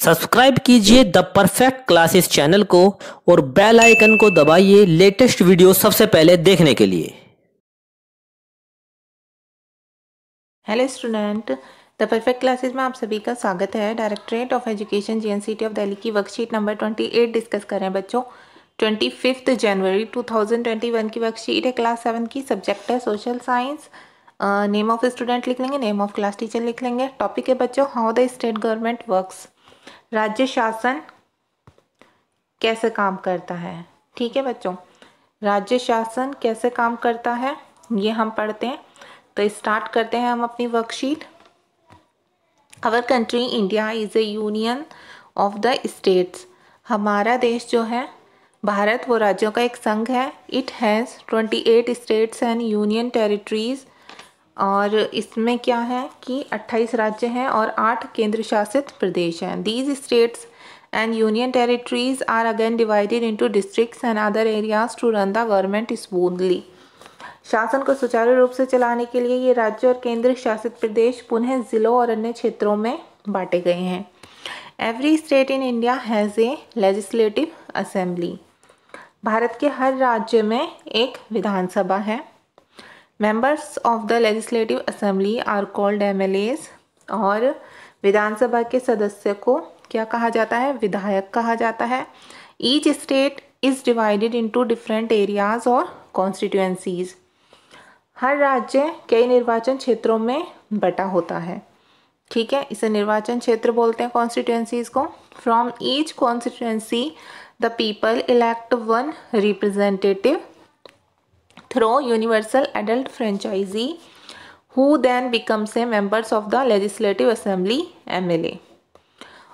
Subscribe कीजिए the perfect classes channel को और बेल आइकन को दबाइए लेटेस्ट वीडियो सबसे पहले देखने के लिए। Hello student, the perfect classes में आप सभी का स्वागत है। Directorate of education JNCT of Delhi की वर्कशीट नंबर 28 डिस्कस कर रहे हैं बच्चों। 25 जनवरी 2021 की वर्कशीट है, क्लास 7 की। सब्जेक्ट है social science. Name of student लिख लेंगे, नेम ऑफ क्लास टीचर लिख लेंगे। टॉपिक है बच्चों how the state government works, राज्य शासन कैसे काम करता है। ठीक है बच्चों, राज्य शासन कैसे काम करता है ये हम पढ़ते हैं। तो स्टार्ट करते हैं हम अपनी worksheet. Our country India is a union of the states. हमारा देश जो है भारत वो राज्यों का एक संघ है। It has 28 states and union territories. और इसमें क्या है कि 28 राज्य हैं और 8 केंद्र शासित प्रदेश हैं। These states and union territories are again divided into districts and other areas to run the government smoothly. शासन को सुचारू रूप से चलाने के लिए ये राज्य और केंद्र शासित प्रदेश पुनः जिलों और अन्य क्षेत्रों में बांटे गए हैं। Every state in India has a legislative assembly. भारत के हर राज्य में एक विधानसभा है। Members of the legislative assembly are called MLAs। और विधानसभा के सदस्य को क्या कहा जाता है? विधायक कहा जाता है। Each state is divided into different areas और कॉन्स्टिट्यूएंसीज। हर राज्य कई निर्वाचन क्षेत्रों में बटा होता है। ठीक है, इसे निर्वाचन क्षेत्र बोलते हैं कॉन्स्टिट्यूएंसीज को। From each constituency the people elect one representative through universal adult franchisee who then becomes a members of the legislative assembly MLA।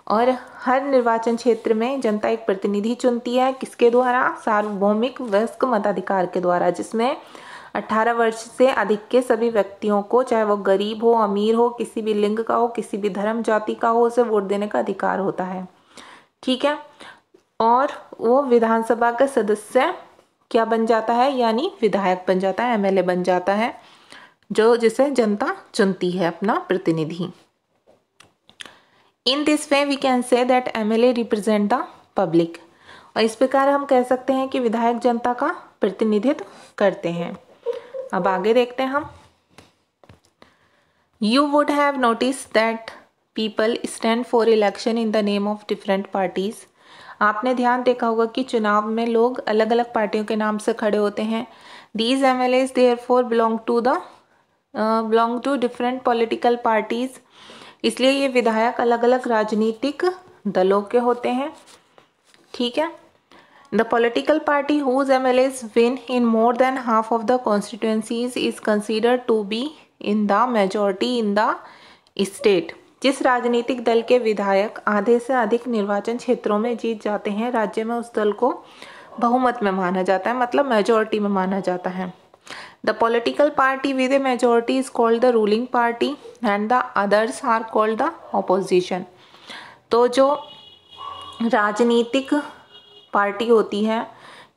और हर निर्वाचन क्षेत्र में जनता एक प्रतिनिधि चुनती है। किसके द्वारा? सार्वभौमिक वयस्क मताधिकार के द्वारा, जिसमें 18 वर्ष से अधिक के सभी व्यक्तियों को, चाहे वो गरीब हो, अमीर हो, किसी भी लिंग का हो, किसी भी धर्म जाति का हो, उसे वोट देने का अधिकार होता है। ठीक है, और वो विधानसभा का सदस्य क्या बन जाता है? यानी विधायक बन जाता है, MLA बन जाता है, जो जिसे जनता चुनती है अपना प्रतिनिधि। In this way we can say that MLA represent the public. और इस प्रकार हम कह सकते हैं कि विधायक जनता का प्रतिनिधित्व करते हैं। अब आगे देखते हैं हम। You would have notice that people stand for election in the name of different parties. आपने ध्यान देखा होगा कि चुनाव में लोग अलग अलग पार्टियों के नाम से खड़े होते हैं। These MLAs therefore belong to different political parties. इसलिए ये विधायक अलग अलग राजनीतिक दलों के होते हैं। ठीक है, the political party whose MLAs win in more than half of the constituencies is considered to be in the majority in the state. जिस राजनीतिक दल के विधायक आधे से अधिक निर्वाचन क्षेत्रों में जीत जाते हैं, राज्य में उस दल को बहुमत में माना जाता है, मतलब मेजॉरिटी में माना जाता है। The political party with a majority is called the ruling party and the others are called the opposition. तो जो राजनीतिक पार्टी होती है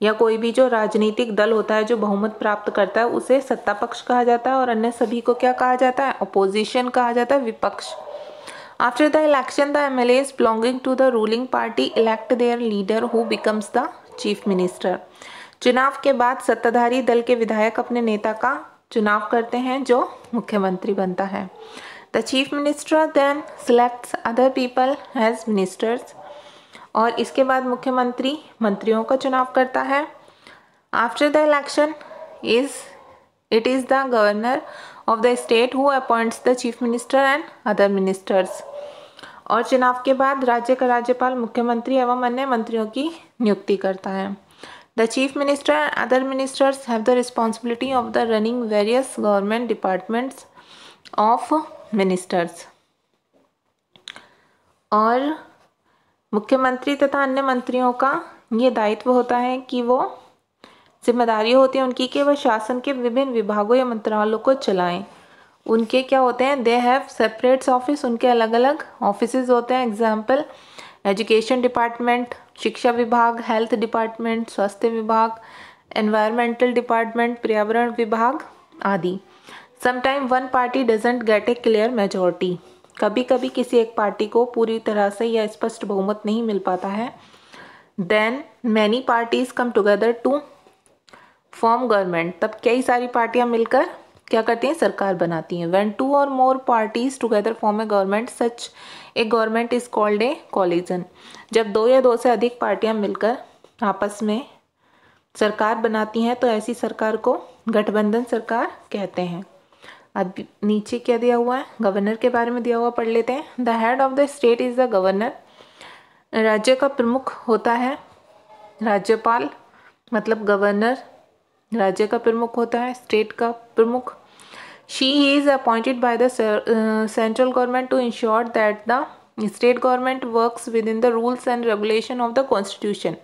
या कोई भी जो राजनीतिक दल होता है जो बहुमत प्राप्त करता है, उसे सत्ता पक्ष कहा जाता है, और अन्य सभी को क्या कहा जाता है? ऑपोजिशन कहा जाता है, विपक्ष। After the election, the MLAs belonging to the ruling party elect their leader who becomes the chief minister। चुनाव के बाद सत्ताधारी दल के विधायक अपने नेता का चुनाव करते हैं जो मुख्यमंत्री बनता है। The chief minister then selects other people as ministers। और इसके बाद मुख्यमंत्री मंत्रियों का चुनाव करता है। After the election it is the governor of the state who appoints the chief minister and other ministers। और चुनाव के बाद राज्य का राज्यपाल मुख्यमंत्री एवं अन्य मंत्रियों की नियुक्ति करता है। The chief minister and other ministers have the responsibility of the running various government departments of ministers। और मुख्यमंत्री तथा अन्य मंत्रियों का ये दायित्व होता है कि वो जिम्मेदारी होती है उनकी कि वह शासन के विभिन्न विभागों या मंत्रालयों को चलाएं। उनके क्या होते हैं? दे हैव सेपरेट ऑफिस, उनके अलग अलग ऑफिसेज होते हैं। एग्जाम्पल, एजुकेशन डिपार्टमेंट, शिक्षा विभाग, हेल्थ डिपार्टमेंट, स्वास्थ्य विभाग, एनवायरमेंटल डिपार्टमेंट, पर्यावरण विभाग आदि। Sometime one party doesn't get A clear majority. कभी कभी किसी एक पार्टी को पूरी तरह से या स्पष्ट बहुमत नहीं मिल पाता है, then many parties come together to form government, तब कई सारी पार्टियां मिलकर क्या करती हैं, सरकार बनाती हैं। When two or more parties together form a government such a government is called a coalition, जब दो या दो से अधिक पार्टियां मिलकर आपस में सरकार बनाती हैं तो ऐसी सरकार को गठबंधन सरकार कहते हैं। अब नीचे क्या दिया हुआ है, गवर्नर के बारे में दिया हुआ, पढ़ लेते हैं। The head of the state is the governor, राज्य का प्रमुख होता है राज्यपाल, मतलब गवर्नर राज्य का प्रमुख होता है, स्टेट का प्रमुख। She is appointed by the central government to ensure that the state government works within the rules and regulation of the constitution,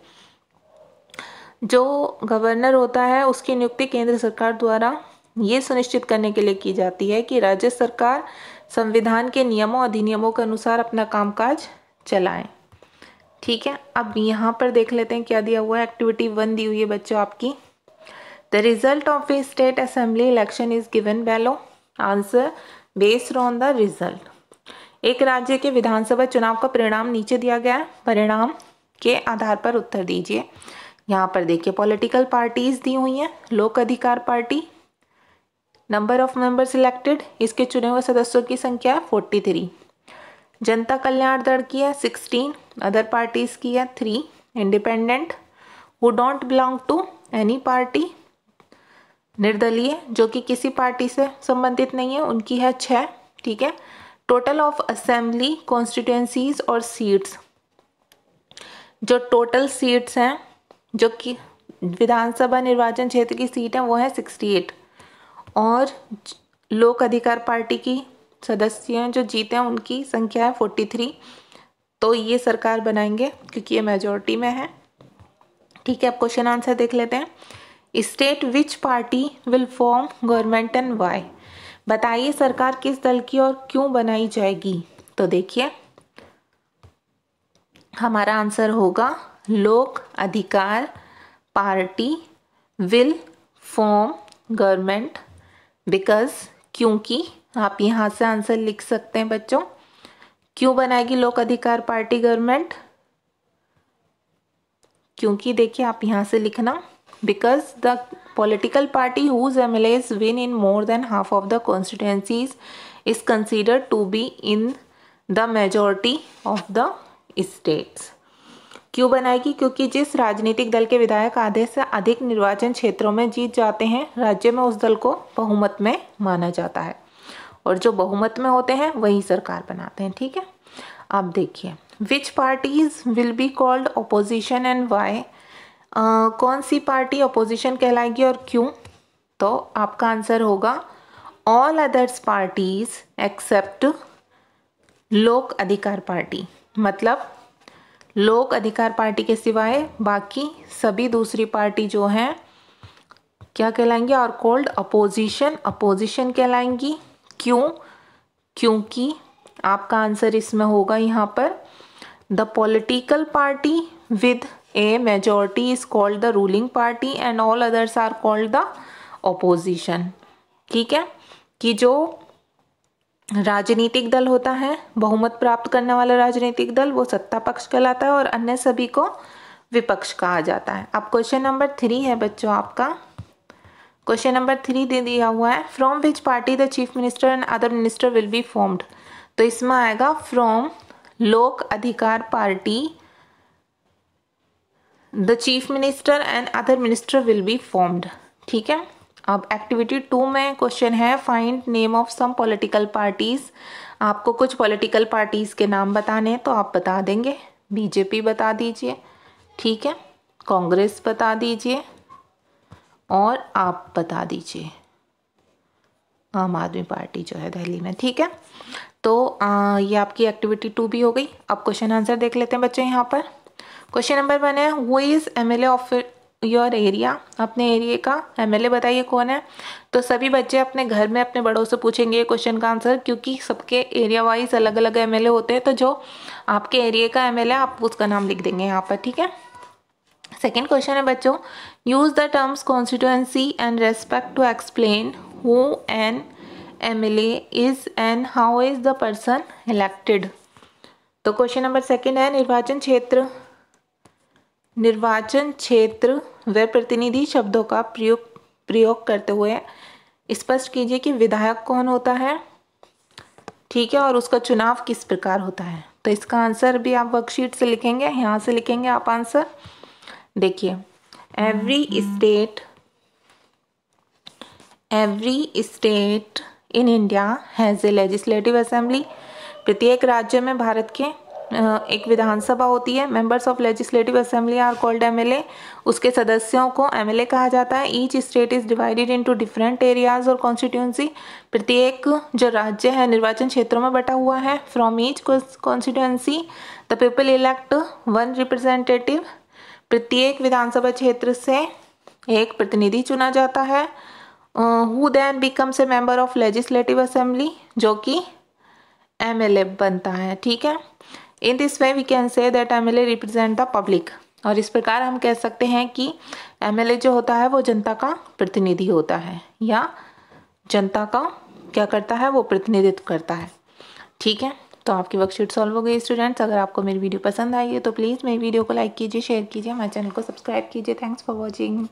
जो गवर्नर होता है उसकी नियुक्ति केंद्र सरकार द्वारा ये सुनिश्चित करने के लिए की जाती है कि राज्य सरकार संविधान के नियमों अधिनियमों के अनुसार अपना कामकाज चलाएं। ठीक है, अब यहाँ पर देख लेते हैं क्या दिया हुआ है। एक्टिविटी 1 दी हुई है बच्चों आपकी। The result of a state assembly election is given below, answer based on the result. एक राज्य के विधानसभा चुनाव का परिणाम नीचे दिया गया है, परिणाम के आधार पर उत्तर दीजिए। यहाँ पर देखिए पॉलिटिकल पार्टीज दी हुई हैं, लोक Adhikar party, number of members elected, इसके चुने हुए सदस्यों की संख्या 43, जनता कल्याण दल की है 16, अदर पार्टीज की है 3, independent who don't belong to any party, निर्दलीय जो कि किसी पार्टी से संबंधित नहीं है, उनकी है 6। ठीक है, टोटल ऑफ असेंबली कॉन्स्टिट्यूएंसीज और सीट्स, जो टोटल सीट्स हैं जो कि विधानसभा निर्वाचन क्षेत्र की सीट है वो है 68, और लोक अधिकार पार्टी की सदस्य जो जीते हैं उनकी संख्या है 43। तो ये सरकार बनाएंगे क्योंकि ये मेजॉरिटी में है। ठीक है, अब क्वेश्चन आंसर देख लेते हैं। State which party will form government and why, बताइए सरकार किस दल की और क्यों बनाई जाएगी। तो देखिए हमारा आंसर होगा लोक Adhikar party will form government because, क्योंकि, आप यहाँ से आंसर लिख सकते हैं बच्चों। क्यों बनाएगी लोक अधिकार पार्टी गवर्नमेंट, क्योंकि देखिए आप यहाँ से लिखना, because the political party whose MLAs win in more than half of the constituencies is considered to be in the majority of the states. क्यों बनाएगी, क्योंकि जिस राजनीतिक दल के विधायक आधे से अधिक निर्वाचन क्षेत्रों में जीत जाते हैं राज्य में उस दल को बहुमत में माना जाता है, और जो बहुमत में होते हैं वही सरकार बनाते हैं। ठीक है, अब देखिए which parties will be called opposition and why, कौन सी पार्टी अपोजिशन कहलाएगी और क्यों। तो आपका आंसर होगा ऑल अदर्स पार्टीज एक्सेप्ट लोक अधिकार पार्टी, मतलब लोक अधिकार पार्टी के सिवाय बाकी सभी दूसरी पार्टी जो हैं क्या कहलाएंगी, और कॉल्ड अपोजिशन, अपोजिशन कहलाएंगी। क्यों, क्योंकि आपका आंसर इसमें होगा यहाँ पर the political party with a majority is called the ruling party and all others are called the opposition. ठीक है, कि जो राजनीतिक दल होता है बहुमत प्राप्त करने वाला राजनीतिक दल वो सत्ता पक्ष कहलाता है और अन्य सभी को विपक्ष कहा जाता है। अब क्वेश्चन नंबर 3 है बच्चों आपका। क्वेश्चन नंबर 3 दे दिया हुआ है from which party the chief minister and other minister will be formed. तो इसमें आएगा from Lok Adhikar party the chief minister and other minister will be formed. ठीक है, अब एक्टिविटी 2 में क्वेश्चन है find name of some political parties. आपको कुछ पॉलिटिकल पार्टीज के नाम बताने तो आप बता देंगे। बीजेपी बता दीजिए, ठीक है, कांग्रेस बता दीजिए और आप बता दीजिए आम आदमी पार्टी जो है दिल्ली में। ठीक है, तो ये आपकी एक्टिविटी 2 भी हो गई। अब क्वेश्चन आंसर देख लेते हैं बच्चे। यहाँ पर क्वेश्चन नंबर 1 है who is MLA of your area. अपने एरिया का MLA बताइए कौन है। तो सभी बच्चे अपने घर में अपने बड़ों से पूछेंगे ये क्वेश्चन का आंसर, क्योंकि सबके एरिया वाइज अलग अलग MLA होते हैं। तो जो आपके एरिया का MLA आप उसका नाम लिख देंगे यहाँ पर। ठीक है, सेकेंड क्वेश्चन है बच्चों use the terms constituency and respect to explain who an MLA is and how is the person elected? तो क्वेश्चन नंबर सेकंड है निर्वाचन क्षेत्र व प्रतिनिधि शब्दों का प्रयोग करते हुए स्पष्ट कीजिए कि विधायक कौन होता है, ठीक है, और उसका चुनाव किस प्रकार होता है। तो इसका आंसर भी आप वर्कशीट से लिखेंगे, यहाँ से लिखेंगे आप आंसर। देखिए, every state in India has a legislative assembly. प्रत्येक राज्य में भारत के एक विधानसभा होती है। Members of legislative assembly are called MLA. उसके सदस्यों को एमएलए कहा जाता है। Each state is divided into different areas और कॉन्स्टिट्यूंसी। प्रत्येक जो राज्य है निर्वाचन क्षेत्रों में बटा हुआ है। From each constituency the people elect one representative. प्रत्येक विधानसभा क्षेत्र से एक प्रतिनिधि चुना जाता है। Who then becomes a member of legislative assembly, जो कि एमएलए बनता है, ठीक है। In this way we can say that MLA represent the public. और इस प्रकार हम कह सकते हैं कि एमएलए जो होता है वो जनता का प्रतिनिधि होता है, या जनता का क्या करता है, वो प्रतिनिधित्व करता है, ठीक है। तो आपकी वर्कशीट सॉल्व हो गई स्टूडेंट्स। अगर आपको मेरी वीडियो पसंद आई है तो प्लीज़ मेरी वीडियो को लाइक कीजिए, शेयर कीजिए, हमारे चैनल को सब्सक्राइब कीजिए। Thanks for watching.